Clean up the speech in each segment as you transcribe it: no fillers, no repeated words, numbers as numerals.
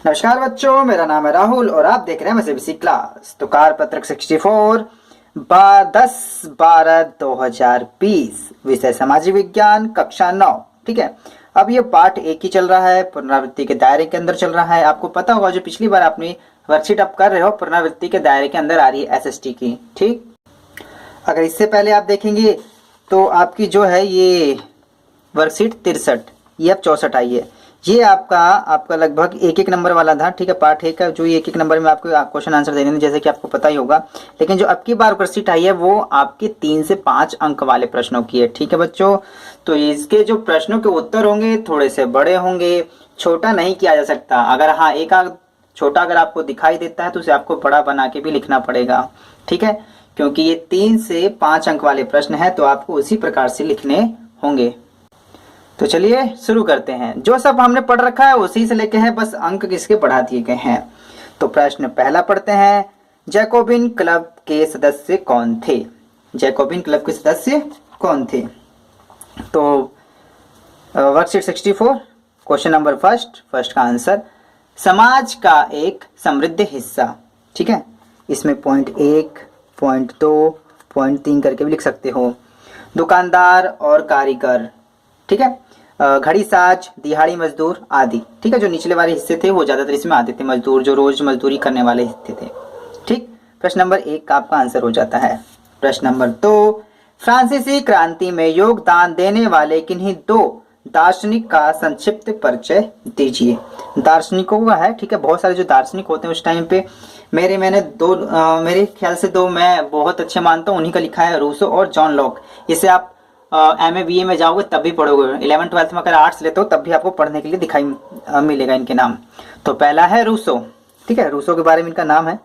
नमस्कार बच्चों, मेरा नाम है राहुल और आप देख रहे हैं MSABC क्लास। तो कार्यपत्रक 64 10/12/2020 विषय सामाजिक विज्ञान कक्षा 9। ठीक है, अब ये पार्ट 1 ही चल रहा है, पुनरावृत्ति के दायरे के अंदर चल रहा है। आपको पता होगा जो पिछली बार आपने वर्कशीट आप कर रहे हो पुनरावृत्ति के दायरे के अंदर आ रही है SST की। ठीक, अगर इससे पहले आप देखेंगे तो आपकी जो है ये वर्कशीट 63, ये अब 64 आई है। ये आपका लगभग एक नंबर वाला था। ठीक है, पार्ट 1 का जो ये एक नंबर में आपको क्वेश्चन आंसर देने थे, जैसे कि आपको पता ही होगा। लेकिन जो अब की बार वर्कशीट आई है वो आपके 3 से 5 अंक वाले प्रश्नों की है। ठीक है बच्चों, तो इसके जो प्रश्नों के उत्तर होंगे थोड़े से बड़े होंगे, छोटा नहीं किया जा सकता। अगर हाँ एक आध छोटा अगर आपको दिखाई देता है तो उसे आपको बड़ा बना के भी लिखना पड़ेगा। ठीक है, क्योंकि ये 3 से 5 अंक वाले प्रश्न है तो आपको उसी प्रकार से लिखने होंगे। तो चलिए शुरू करते हैं। जो सब हमने पढ़ रखा है उसी से लेके है, बस अंक किसके बढ़ा दिए गए हैं। तो प्रश्न पहला पढ़ते हैं, जैकोबिन क्लब के सदस्य कौन थे? जैकोबिन क्लब के सदस्य कौन थे? तो वर्कशीट 64 क्वेश्चन नंबर फर्स्ट का आंसर समाज का एक समृद्ध हिस्सा। ठीक है, इसमें पॉइंट 1, पॉइंट 2, पॉइंट 3 करके भी लिख सकते हो। दुकानदार और कारीगर, ठीक है, घड़ी साज, दिहाड़ी मजदूर आदि। ठीक है, जो निचले वाले हिस्से थे वो ज्यादातर इसमें आते थे, मजदूर जो रोज मजदूरी करने वाले हिस्से थे। ठीक, प्रश्न नंबर 1 का आपका आंसर हो जाता है। प्रश्न नंबर 2, फ्रांसीसी क्रांति में योगदान देने वाले किन्हीं 2 दार्शनिक का संक्षिप्त परिचय दीजिए। दार्शनिकों का है, ठीक है, बहुत सारे जो दार्शनिक होते हैं उस टाइम पे मेरे ख्याल से 2 मैं बहुत अच्छे मानता हूँ, उन्हीं का लिखा है, रूसो और जॉन लॉक। इसे आप MA BA में जाओगे तब भी पढ़ोगे, 11th 12th में अगर आर्ट्स लेते हो तब भी आपको पढ़ने के लिए दिखाई मिलेगा इनके नाम। तो पहला है रूसो, ठीक है, रूसो के बारे में इनका नाम है।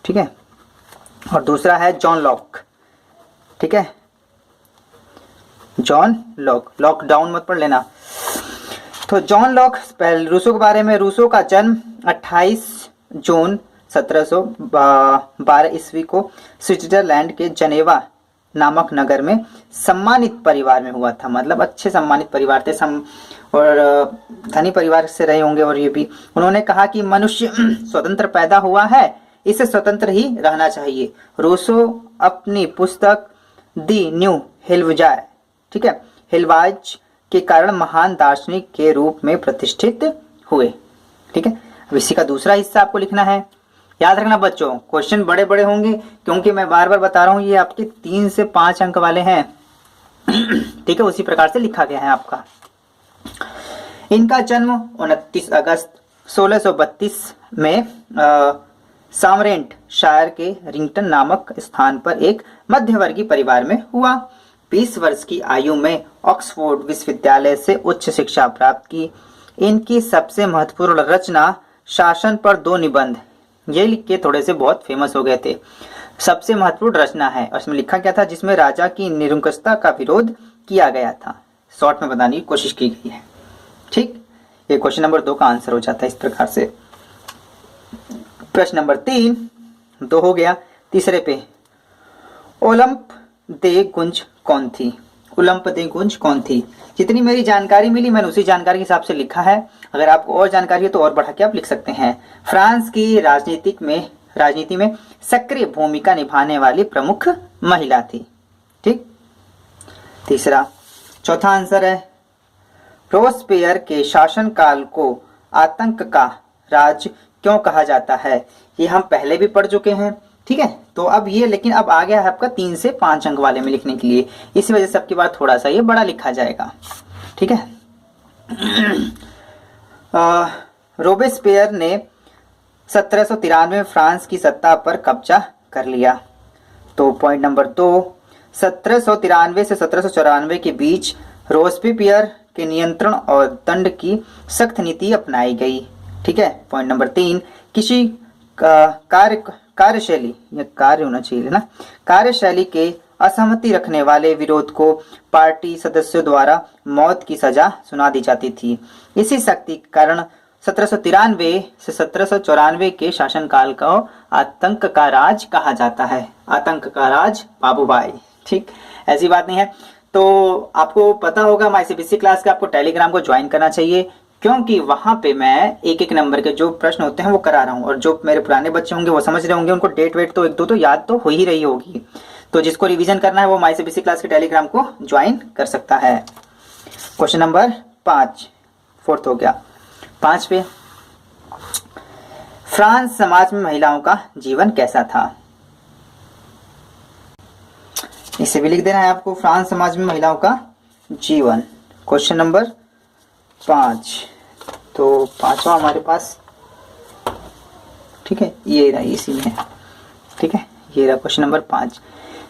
ठीक है, और दूसरा है जॉन लॉक। ठीक है, जॉन लॉक, लॉकडाउन मत पढ़ लेना। तो जॉन लॉक, पहले रूसो के बारे में। रूसो का जन्म 28 जून 1712 ईस्वी को स्विट्जरलैंड के जनेवा नामक नगर में सम्मानित परिवार में हुआ था। मतलब अच्छे सम्मानित परिवार थे, और धनी परिवार से रहे होंगे। और ये भी उन्होंने कहा कि मनुष्य स्वतंत्र पैदा हुआ है, इसे स्वतंत्र ही रहना चाहिए। रूसो अपनी पुस्तक दी न्यू हिलवजाय, ठीक है, हिलवाज के कारण महान दार्शनिक के रूप में प्रतिष्ठित हुए। ठीक है, अब इसी का दूसरा हिस्सा आपको लिखना है। याद रखना बच्चों, क्वेश्चन बड़े बड़े होंगे क्योंकि मैं बार बार बता रहा हूं ये आपके 3 से 5 अंक वाले हैं। ठीक है, उसी प्रकार से लिखा गया है आपका। इनका जन्म 29 अगस्त 1632 में सामरेंट शायर के रिंगटन नामक स्थान पर एक मध्यवर्गीय परिवार में हुआ। 20 वर्ष की आयु में ऑक्सफोर्ड विश्वविद्यालय से उच्च शिक्षा प्राप्त की। इनकी सबसे महत्वपूर्ण रचना शासन पर 2 निबंध, ये लिख के थोड़े से बहुत फेमस हो गए थे। सबसे महत्वपूर्ण रचना है, उसमें लिखा गया था जिसमें राजा की निरंकुशता का विरोध किया गया था। शॉर्ट में बताने की कोशिश की गई है। ठीक, ये क्वेश्चन नंबर 2 का आंसर हो जाता है इस प्रकार से। प्रश्न नंबर 3, 2 हो गया। तीसरे पे, ओलंप दे गुंज कौन थी? ओलंप दे गुंज कौन थी? जितनी मेरी जानकारी मिली मैंने उसी जानकारी के हिसाब से लिखा है। अगर आपको और जानकारी है तो और बढ़ा के आप लिख सकते हैं। फ्रांस की राजनीति में सक्रिय भूमिका निभाने वाली प्रमुख महिला थी। ठीक, तीसरा। चौथा आंसर है, रोस्पेयर के शासनकाल को आतंक का राज क्यों कहा जाता है? ये हम पहले भी पढ़ चुके हैं। ठीक है, तो अब ये, लेकिन अब आ गया है आपका 3 से 5 अंक वाले में लिखने के लिए, इसी वजह से आपकी बात थोड़ा सा ये बड़ा लिखा जाएगा। ठीक है, रोबेस्पियर ने 1793 में फ्रांस की सत्ता पर कब्जा कर लिया। तो पॉइंट नंबर 2, 1793 से 1794 के बीच रोबेस्पियर के नियंत्रण और दंड की सख्त नीति अपनाई गई। ठीक है, पॉइंट नंबर 3, किसी कार्यशैली, या कार्य होना चाहिए ना, कार्यशैली के असहमति रखने वाले विरोध को पार्टी सदस्यों द्वारा मौत की सजा सुना दी जाती थी। इसी सख्ती के कारण 1793 से 1794 के शासनकाल को आतंक का राज कहा जाता है। आतंक का राज बाबू भाई। ठीक, ऐसी बात नहीं है। तो आपको पता होगा MyCBC क्लास का आपको टेलीग्राम को ज्वाइन करना चाहिए, क्योंकि वहां पे मैं एक एक नंबर के जो प्रश्न होते हैं वो करा रहा हूँ, और जो मेरे पुराने बच्चे होंगे वो समझ रहे होंगे, उनको डेट वेट तो एक दो तो याद तो हो ही रही होगी। तो जिसको रिवीजन करना है वो माई सीबीएसई क्लास के टेलीग्राम को ज्वाइन कर सकता है। क्वेश्चन नंबर 5, फोर्थ हो गया। 5 पे, फ्रांस समाज में महिलाओं का जीवन कैसा था? इसे भी लिख देना है आपको, फ्रांस समाज में महिलाओं का जीवन। क्वेश्चन नंबर 5, तो पांचवा हमारे पास, ठीक है, ये रहा, इसी में है, ठीक है, ये रहा क्वेश्चन नंबर 5।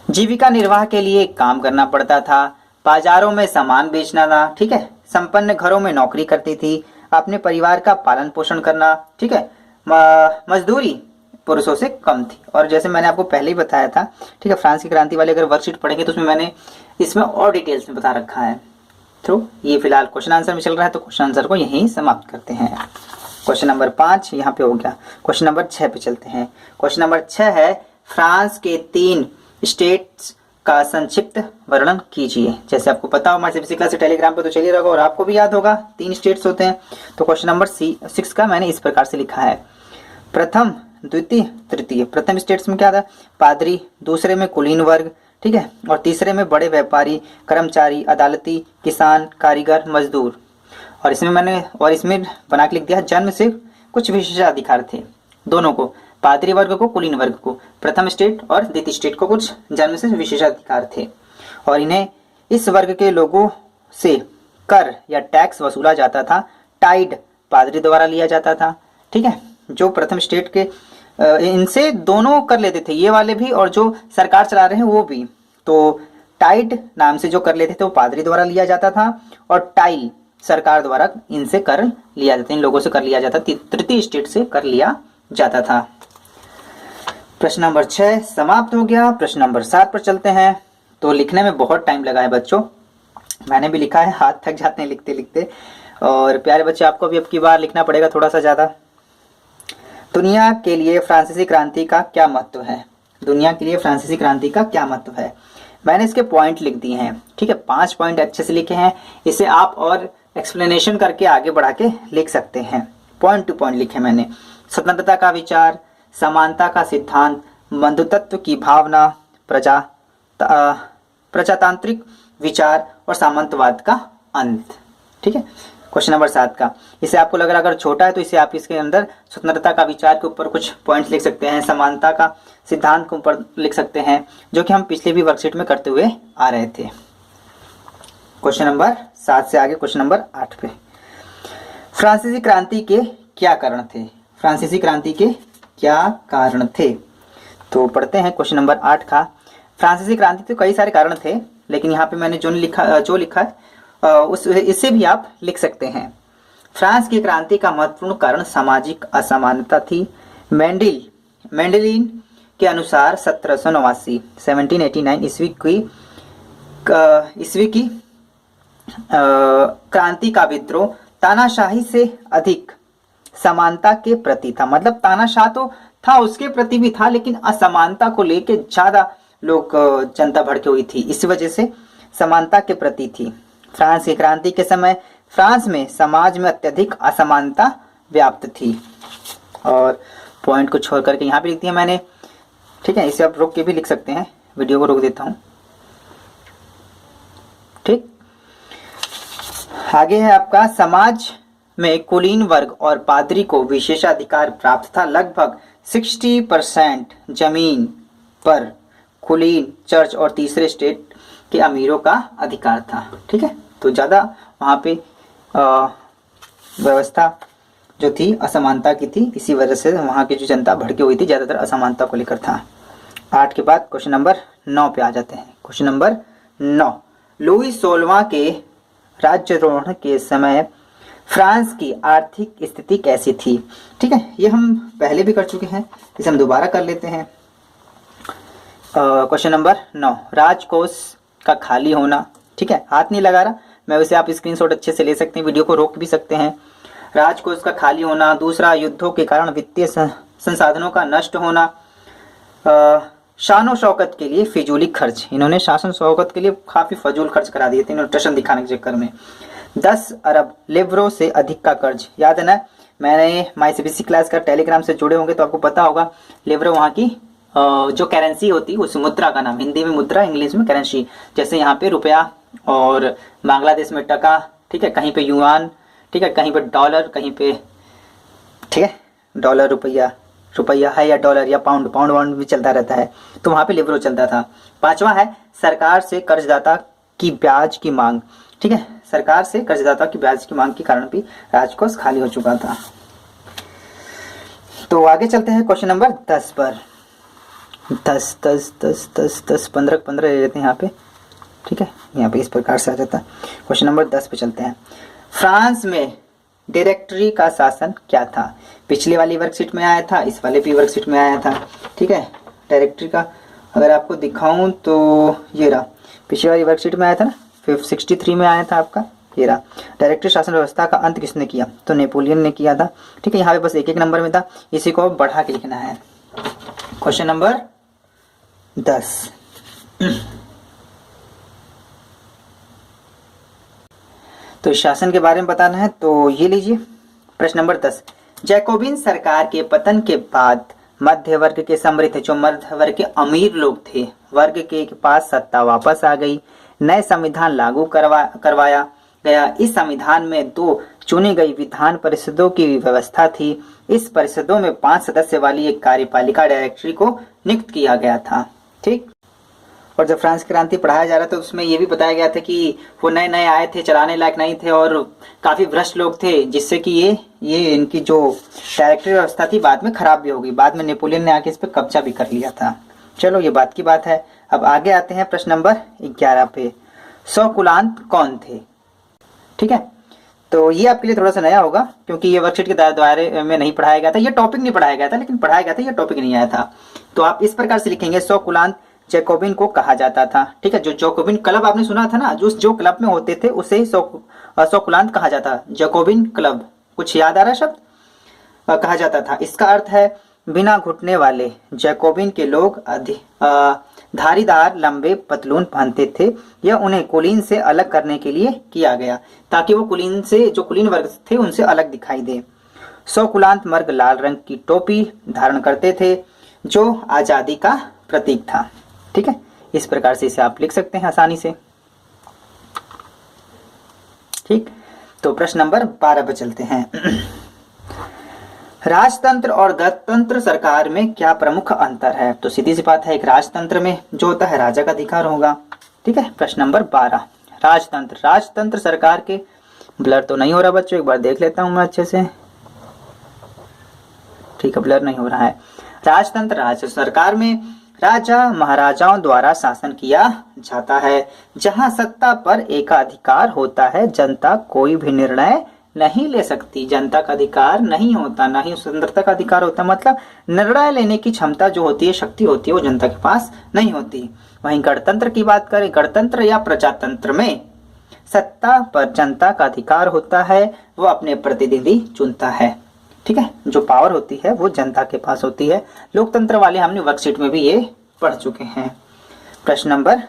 जीविका निर्वाह के लिए काम करना पड़ता था, बाजारों में सामान बेचना था, ठीक है, संपन्न घरों में नौकरी करती थी, अपने परिवार का पालन पोषण करना, ठीक है, मजदूरी पुरुषों से कम थी। और जैसे मैंने आपको पहले ही बताया था, ठीक है, फ्रांस की क्रांति वाले अगर वर्कशीट पढ़ेंगे तो उसमें मैंने इसमें और डिटेल्स में बता रखा है। तो ये फिलहाल क्वेश्चन आंसर में चल रहा है, तो क्वेश्चन आंसर को यहीं समाप्त करते हैं। क्वेश्चन नंबर 5 यहाँ पे हो गया। क्वेश्चन नंबर 6 पे चलते हैं। क्वेश्चन नंबर 6 है, फ्रांस के 3 स्टेट्स का संक्षिप्त वर्णन कीजिए। जैसे आपको पता हो, हमारे सीबीएसई क्लास टेलीग्राम पे तो चलिए रहेगा और आपको भी याद होगा, 3 स्टेट्स होते हैं। तो क्वेश्चन नंबर 6 का मैंने इस प्रकार से लिखा है, प्रथम, द्वितीय, तृतीय। प्रथम स्टेट्स में क्या था? पादरी, दूसरे में कुलीन वर्ग, ठीक है, और तीसरे में बड़े व्यापारी, कर्मचारी, अदालती, किसान, कारीगर, मजदूर। और इसमें बना के लिख दिया, जन्म से कुछ विशेषाधिकार थे दोनों को, पादरी वर्ग को, कुलीन वर्ग को, प्रथम स्टेट और द्वितीय स्टेट को कुछ जन्म से विशेषाधिकार थे, और इन्हें इस वर्ग के लोगों से कर या टैक्स वसूला जाता था। टाइड पादरी द्वारा लिया जाता था, ठीक है, जो प्रथम स्टेट के इनसे दोनों कर लेते थे, ये वाले भी और जो सरकार चला रहे हैं वो भी। तो टाइड नाम से जो कर लेते थे वो पादरी द्वारा लिया जाता था, और टाई सरकार द्वारा इनसे कर लिया जाता, इन लोगों से कर लिया जाता, तृतीय स्टेट से कर लिया जाता था। प्रश्न नंबर 6 समाप्त हो गया। प्रश्न नंबर 7 पर चलते हैं। तो लिखने में बहुत टाइम लगा है बच्चों, मैंने भी लिखा है, हाथ थक जाते हैं लिखते लिखते, और प्यारे बच्चे आपको भी अब की बार लिखना पड़ेगा थोड़ा सा ज्यादा। दुनिया के लिए फ्रांसीसी क्रांति का क्या महत्व है? दुनिया के लिए फ्रांसीसी क्रांति का क्या महत्व है? मैंने इसके पॉइंट लिख दिए हैं, ठीक है, 5 पॉइंट अच्छे से लिखे हैं। इसे आप और एक्सप्लेनेशन करके आगे बढ़ा के लिख सकते हैं। पॉइंट टू पॉइंट लिखे मैंने। स्वतंत्रता का विचार, समानता का सिद्धांत, बंधुत्व की भावना, प्रजातांत्रिक विचार और सामंतवाद का अंत, ठीक है। क्वेश्चन नंबर 7 का, इसे आपको लग रहा अगर छोटा है तो इसे आप इसके अंदर स्वतंत्रता का विचार के ऊपर कुछ पॉइंट्स लिख सकते हैं, समानता का सिद्धांत के ऊपर लिख सकते हैं, जो कि हम पिछले भी वर्कशीट में करते हुए आ रहे थे। क्वेश्चन नंबर 7 से आगे क्वेश्चन नंबर 8 पे, फ्रांसीसी क्रांति के क्या कारण थे? फ्रांसीसी क्रांति के क्या कारण थे? तो पढ़ते हैं क्वेश्चन नंबर 8 का। फ्रांसीसी क्रांति तो कई सारे कारण थे, लेकिन यहाँ पे मैंने जो लिखा है इससे भी आप लिख सकते हैं। फ्रांस की क्रांति का महत्वपूर्ण कारण सामाजिक असमानता थी। मेंडेलिन के अनुसार 1789 ईस्वी की क्रांति का विद्रोह तानाशाही से अधिक समानता के प्रति था। मतलब तानाशाह तो था, उसके प्रति भी था, लेकिन असमानता को लेके ज्यादा लोग जनता भड़की हुई थी, इस वजह से समानता के प्रति थी। फ्रांस की क्रांति के समय फ्रांस में समाज में अत्यधिक असमानता व्याप्त थी। और पॉइंट को छोड़ करके यहाँ पे लिख दिया मैंने, ठीक है, इसे आप रोक के भी लिख सकते हैं, वीडियो को रोक देता हूँ, ठीक। आगे है आपका, समाज में कुलीन वर्ग और पादरी को विशेषाधिकार प्राप्त था। लगभग 60% जमीन पर कुलीन, चर्च और तीसरे स्टेट के अमीरों का अधिकार था, ठीक है। तो ज्यादा वहां पे व्यवस्था जो थी असमानता की थी, इसी वजह से वहां की जो जनता भड़की हुई थी ज्यादातर असमानता को लेकर था। 8 के बाद क्वेश्चन नंबर 9 पे आ जाते हैं। क्वेश्चन नंबर 9, लुई 16वां के राज्यारोहण के समय फ्रांस की आर्थिक स्थिति कैसी थी? ठीक है, ये हम पहले भी कर चुके हैं, इसे हम दोबारा कर लेते हैं। क्वेश्चन नंबर 9, राजकोष का खाली होना, ठीक है, हाथ नहीं लगा रहा मैं, उसे आप स्क्रीनशॉट अच्छे से ले सकते हैं, वीडियो को रोक भी सकते हैं। राजकोष का खाली होना, दूसरा युद्धों के कारण वित्तीय संसाधनों का नष्ट होना, शान शौकत के लिए फिजूली खर्च, इन्होंने शासन शौकत के लिए काफी फजूल खर्च करा दिए थे इन्होंने टशन दिखाने के चक्कर में। 10 अरब लिवरों से अधिक का कर्ज। याद है ना, मैंने माई सीबीएसई क्लास का टेलीग्राम से जुड़े होंगे तो आपको पता होगा, लिवरो वहाँ की जो करेंसी होती है, उस मुद्रा का नाम, हिंदी में मुद्रा, इंग्लिश में करेंसी। जैसे यहाँ पे रुपया और बांग्लादेश में टका, ठीक है, कहीं पे युआन, ठीक है, कहीं पे डॉलर, कहीं पे, ठीक है, डॉलर, रुपया, रुपया है या डॉलर या पाउंड, पाउंड वाउंड भी चलता रहता है, तो वहाँ पे लिवरो चलता था। 5वां है सरकार से कर्जदाता की ब्याज की मांग। ठीक है, सरकार से कर्जदाता की ब्याज की मांग के कारण भी राजकोष खाली हो चुका था। तो आगे चलते हैं क्वेश्चन नंबर 10 पर। 10 10 10 10 10 15 15 ले लेते हैं यहाँ पे, ठीक है, यहाँ पे इस प्रकार से आ जाता है। क्वेश्चन नंबर 10 पे चलते हैं। फ्रांस में डायरेक्टरी का शासन क्या था? पिछली वाली वर्कशीट में आया था, इस वाले भी वर्कशीट में आया था, ठीक है। डायरेक्टरी का अगर आपको दिखाऊं तो ये रहा, पिछली वाली वर्कशीट में आया था ना, 563 में आया था आपका, ये रहा। डायरेक्टरी शासन व्यवस्था का अंत किसने किया? तो नेपोलियन ने किया था, ठीक है। यहाँ पे बस एक एक नंबर में था, इसी को बढ़ा के लिखना है। Question number 10। तो शासन के बारे में बताना है, तो ये लीजिए प्रश्न नंबर 10। जैकोबिन सरकार के पतन के बाद मध्य वर्ग के समृद्ध, जो मध्य वर्ग के अमीर लोग थे, वर्ग के पास सत्ता वापस आ गई। नए संविधान लागू करवाया गया। इस संविधान में 2 चुनी गई विधान परिषदों की व्यवस्था थी। इस परिषदों में 5 सदस्य वाली एक कार्यपालिका डायरेक्टरी को नियुक्त किया गया था, ठीक। और जब फ्रांस क्रांति पढ़ाया जा रहा था, तो उसमें यह भी बताया गया था कि वो नए नए आए थे, चलाने लायक नहीं थे और काफी भ्रष्ट लोग थे, जिससे कि ये इनकी जो डायरेक्टरी व्यवस्था थी बाद में खराब भी हो गई। बाद में नेपोलियन ने आके इस पर कब्जा भी कर लिया था। चलो, ये बात की बात है। अब आगे आते हैं प्रश्न नंबर 11 पे। 100 कुलांत कौन थे? ठीक है, तो ये आपके लिए थोड़ा सा नया होगा, क्योंकि ये वर्कशीट के दायरे में नहीं पढ़ाया गया था, ये टॉपिक नहीं पढ़ाया गया था, लेकिन पढ़ाया गया था, ये टॉपिक नहीं आया था। तो आप इस प्रकार से लिखेंगे, 100 कुलांत जैकोबिन को कहा जाता था, ठीक है। जो जैकोबिन क्लब आपने सुना था ना, जो क्लब में होते थे उसे ही 100 कुलांत कहा जाता। जैकोबिन क्लब, कुछ याद आ रहा है शब्द? कहा जाता था। इसका अर्थ है बिना घुटने वाले। जैकोबिन के लोग धारीदार लंबे पतलून पहनते थे। यह उन्हें कुलीन से अलग करने के लिए किया गया, ताकि वो कुलीन से, जो कुलीन वर्ग थे, उनसे अलग दिखाई दे। 100 कुलांत मर्द लाल रंग की टोपी धारण करते थे, जो आजादी का प्रतीक था, ठीक है। इस प्रकार से इसे आप लिख सकते हैं आसानी से, ठीक। तो प्रश्न नंबर 12 पर चलते हैं। राजतंत्र और गणतंत्र सरकार में क्या प्रमुख अंतर है? तो सीधी सी बात है, एक राजतंत्र में जो होता है राजा का अधिकार होगा, ठीक है। प्रश्न नंबर 12, राजतंत्र सरकार के, ब्लर तो नहीं हो रहा बच्चों, एक बार देख लेता हूं मैं अच्छे से, ठीक है, ब्लर नहीं हो रहा है। राजतंत्र सरकार में राजा महाराजाओं द्वारा शासन किया जाता है, जहां सत्ता पर एकाधिकार होता है। जनता कोई भी निर्णय नहीं ले सकती, जनता का अधिकार नहीं होता, ना ही स्वतंत्रता का अधिकार होता। मतलब निर्णय लेने की क्षमता जो होती है, शक्ति होती है, वो जनता के पास नहीं होती। वहीं गणतंत्र की बात करें, गणतंत्र या प्रजातंत्र में सत्ता पर जनता का अधिकार होता है, वो अपने प्रतिनिधि चुनता है, ठीक है। जो पावर होती है वो जनता के पास होती है। लोकतंत्र वाले हमने वर्कशीट में भी ये पढ़ चुके हैं। प्रश्न नंबर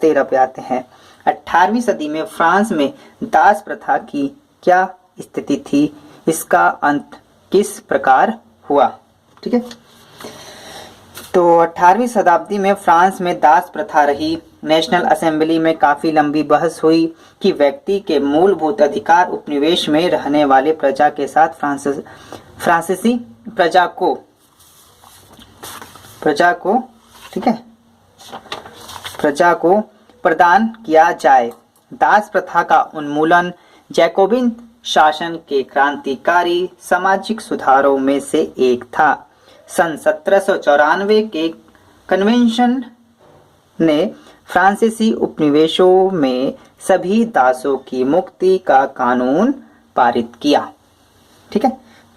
13 पे आते हैं। 18वीं सदी में फ्रांस में दास प्रथा की क्या स्थिति थी? इसका अंत किस प्रकार हुआ? ठीक है, तो 18वीं शताब्दी में फ्रांस में दास प्रथा रही। नेशनल असेंबली में काफी लंबी बहस हुई कि व्यक्ति के मूलभूत अधिकार उपनिवेश में रहने वाले प्रजा के साथ फ्रांसीसी प्रजा को ठीक है, प्रजा को प्रदान किया जाए। दास प्रथा का उन्मूलन जैकोबिन शासन के क्रांतिकारी सामाजिक सुधारों में से एक था। सन 1794 के कन्वेंशन ने फ्रांसीसी उपनिवेशों में सभी दासों की मुक्ति का कानून पारित किया, ठीक है।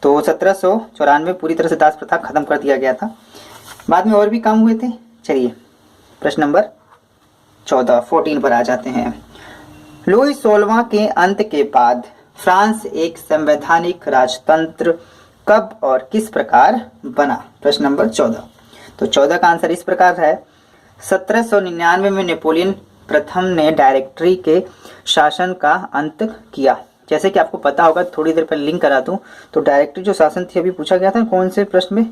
तो 1794 पूरी तरह से दास प्रथा खत्म कर दिया गया था। बाद में और भी काम हुए थे। चलिए प्रश्न नंबर 14 पर आ जाते हैं। लुई 16वां के अंत के बाद फ्रांस एक संवैधानिक राजतंत्र कब और किस प्रकार बना? प्रश्न नंबर 14। तो 14 का आंसर इस प्रकार है। 1799 में नेपोलियन प्रथम ने डायरेक्टरी के शासन का अंत किया। जैसे कि आपको पता होगा, थोड़ी देर पहले लिंक करा दूं, तो डायरेक्टरी जो शासन थी अभी पूछा गया था कौन से प्रश्न में,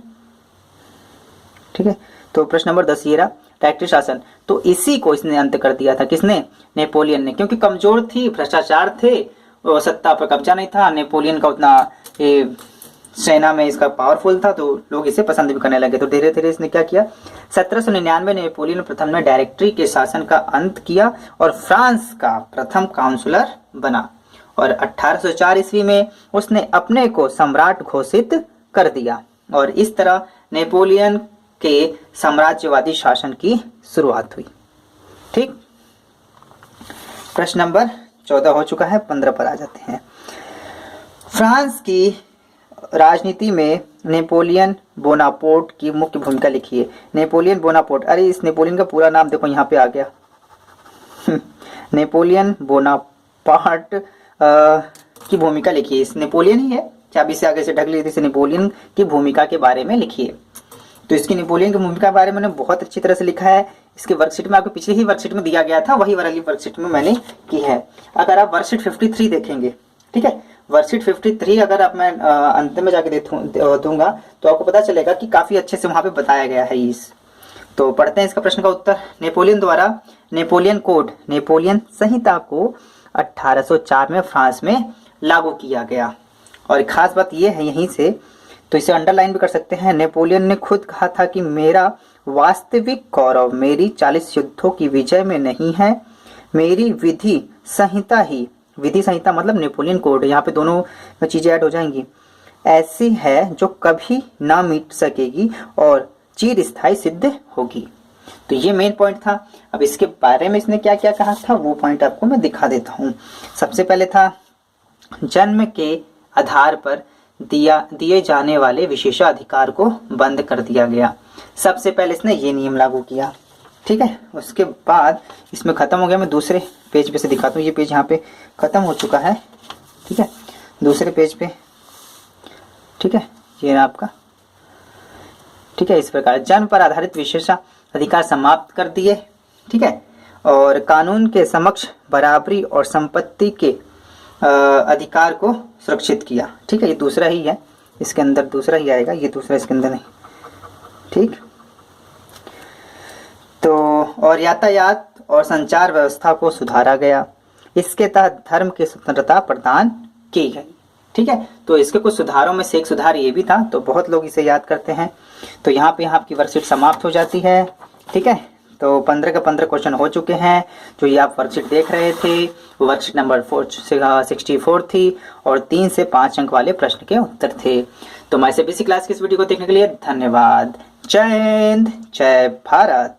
ठीक है। तो प्रश्न नंबर 10 ये रहा, डायरेक्टरी शासन। तो इसी को इसने अंत कर दिया था, किसने? नेपोलियन ने, क्योंकि कमजोर थी, भ्रष्टाचार थे, सत्ता पर कब्जा नहीं था, नेपोलियन का उतना सेना में इसका पावरफुल था, तो लोग इसे पसंद भी करने लगे। तो धीरे धीरे इसने क्या किया, 1799 नेपोलियन प्रथम ने डायरेक्टरी के शासन का अंत किया और फ्रांस का प्रथम काउंसलर बना। और 1804 ईस्वी में उसने अपने को सम्राट घोषित कर दिया और इस तरह नेपोलियन के साम्राज्यवादी शासन की शुरुआत हुई। ठीक, प्रश्न नंबर 14 हो चुका है, 15 पर आ जाते हैं। फ्रांस की राजनीति में नेपोलियन बोनापोर्ट की मुख्य भूमिका लिखिए। नेपोलियन बोनापोर्ट, अरे इस नेपोलियन का पूरा नाम देखो यहाँ पे आ गया नेपोलियन बोनापार्ट की भूमिका लिखिए। इस नेपोलियन ही है, चाबी से आगे से ढक लीजिए, नेपोलियन की भूमिका के बारे में लिखिए। तो इसकी नेपोलियन की भूमिका के बारे में मैंने बहुत अच्छी तरह से लिखा है। इसके वर्कशीट में आपको पिछली ही वर्कशीट में दिया गया था, वही वाली वर्कशीट में मैंने की है। अगर आप वर्कशीट 53 देखेंगे, ठीक है, वर्कशीट 53 अगर आप मैं अंत में जाके दूंगा तो आपको पता चलेगा कि काफी अच्छे से वहां पे बताया गया है इस। तो पढ़ते हैं इसका प्रश्न का उत्तर। नेपोलियन द्वारा नेपोलियन कोड, नेपोलियन संहिता को 1804 में फ्रांस में लागू किया गया। और खास बात यह है, यहीं से तो इसे अंडरलाइन भी कर सकते हैं, नेपोलियन ने खुद कहा था कि मेरा वास्तविक गौरव मेरी 40 युद्धों की विजय में नहीं है, मेरी विधि संहिता ही, विधि संहिता मतलब नेपोलियन कोड, यहाँ पे दोनों चीजें ऐड हो जाएंगी, ऐसी है जो कभी ना मिट सकेगी और चिर स्थायी सिद्ध होगी। तो ये मेन पॉइंट था। अब इसके बारे में इसने क्या क्या कहा था वो पॉइंट आपको मैं दिखा देता हूँ। सबसे पहले था, जन्म के आधार पर दिए जाने वाले विशेषाधिकार को बंद कर दिया गया। सबसे पहले इसने ये नियम लागू किया, ठीक है। उसके बाद इसमें खत्म हो गया, मैं दूसरे पेज पे से दिखाता हूँ। ये पेज यहाँ पे खत्म हो चुका है, ठीक है, दूसरे पेज पे, ठीक है, ये आपका, ठीक है। इस प्रकार जन्म पर आधारित विशेषाधिकार समाप्त कर दिए, ठीक है, और कानून के समक्ष बराबरी और संपत्ति के अधिकार को सुरक्षित किया, ठीक है। ये दूसरा ही है, इसके अंदर दूसरा ही आएगा, ये दूसरा इसके अंदर नहीं, ठीक। तो और यातायात और संचार व्यवस्था को सुधारा गया। इसके तहत धर्म की स्वतंत्रता प्रदान की गई, ठीक है। तो इसके कुछ सुधारों में से एक सुधार ये भी था, तो बहुत लोग इसे याद करते हैं। तो यहाँ पे आपकी वर्कशीट समाप्त हो जाती है, ठीक है। तो 15 के 15 क्वेश्चन हो चुके हैं। जो ये आप वर्कशीट देख रहे थे वो वर्कशीट नंबर 64 थी और 3 से 5 अंक वाले प्रश्न के उत्तर थे। तो हमारे CBSE क्लास की इस वीडियो को देखने के लिए धन्यवाद। जय हिंद, जय भारत।